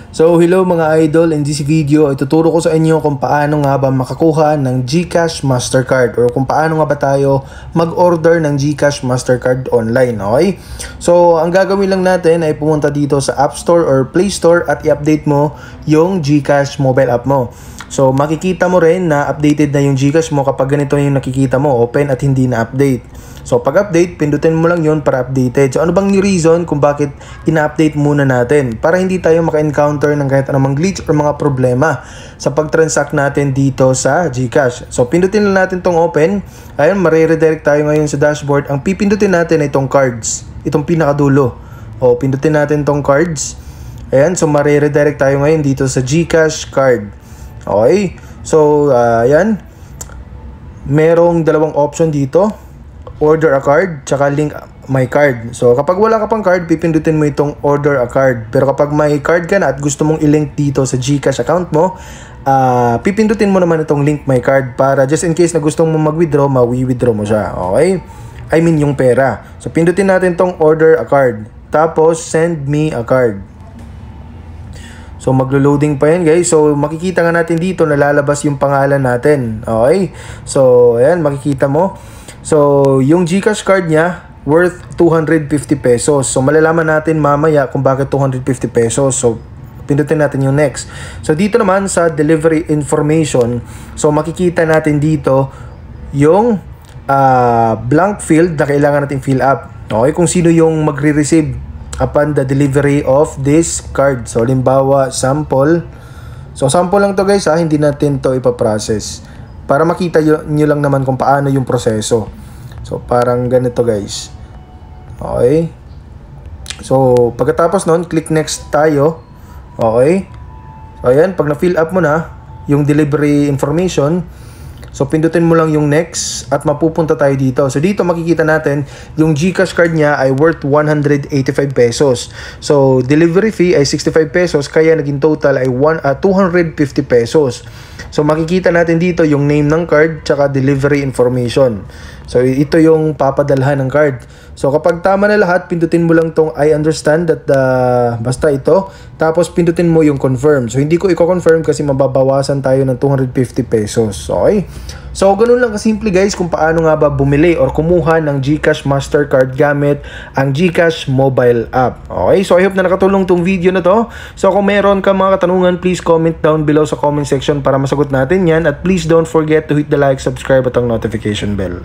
So hello mga idol, in this video ituturo ko sa inyo kung paano nga ba makakuha ng GCash Mastercard or kung paano nga ba tayo mag-order ng GCash Mastercard online, okay? So ang gagawin lang natin ay pumunta dito sa App Store or Play Store at i-update mo yung GCash mobile app mo. So makikita mo rin na updated na yung GCash mo kapag ganito yung nakikita mo, open at hindi na update. So pag update, pindutin mo lang yun para updated. So ano bang reason kung bakit ina-update muna natin? Para hindi tayo maka-encounter ng kahit anumang glitch or mga problema sa pag-transact natin dito sa GCash. So pindutin lang natin tong open. Ayun, mare-redirect tayo ngayon sa dashboard. Ang pipindutin natin ay itong cards, itong pinakadulo. O pindutin natin tong cards. Ayan, so mare-redirect tayo ngayon dito sa GCash card. Okay, so ayan, merong dalawang option dito, order a card tsaka link my card. So kapag wala ka pang card, pipindutin mo itong order a card. Pero kapag may card ka na at gusto mong i-link dito sa GCash account mo, pipindutin mo naman itong link my card para just in case na gusto mong mag-withdraw, ma-withdraw mo siya. Okay, I mean yung pera. So pindutin natin itong order a card, tapos send me a card. So maglo-loading pa yan guys. So makikita nga natin dito na lalabas yung pangalan natin. Okay, so ayan, makikita mo. So yung GCash card niya worth 250 pesos. So malalaman natin mamaya kung bakit 250 pesos. So pindutin natin yung next. So dito naman sa delivery information, so makikita natin dito yung blank field na kailangan natin fill up. Okay, kung sino yung magre-receive upon the delivery of this card. So halimbawa sample. So sample lang to guys ha, hindi natin to ipaprocess. Para makita nyo lang naman kung paano yung proseso. So parang ganito guys. Okay. So pagkatapos nun, click next tayo. Okay. So ayan, pag na-fill up mo na yung delivery information, so pindutin mo lang yung next at mapupunta tayo dito. So dito makikita natin yung GCash card niya ay worth 185 pesos. So delivery fee ay 65 pesos kaya naging total ay 250 pesos. So makikita natin dito yung name ng card tsaka delivery information. So ito yung papadalhan ng card. So kapag tama na lahat, pindutin mo lang tong I understand that basta ito. Tapos pindutin mo yung confirm. So hindi ko i-confirm kasi mababawasan tayo ng 250 pesos. Okay? So ganun lang kasimple guys kung paano nga ba bumili or kumuha ng GCash Mastercard gamit ang GCash mobile app. Okay? So I hope na nakatulong tong video na to. So kung meron ka mga katanungan, please comment down below sa comment section para masagot natin yan. At please don't forget to hit the like, subscribe at ang notification bell.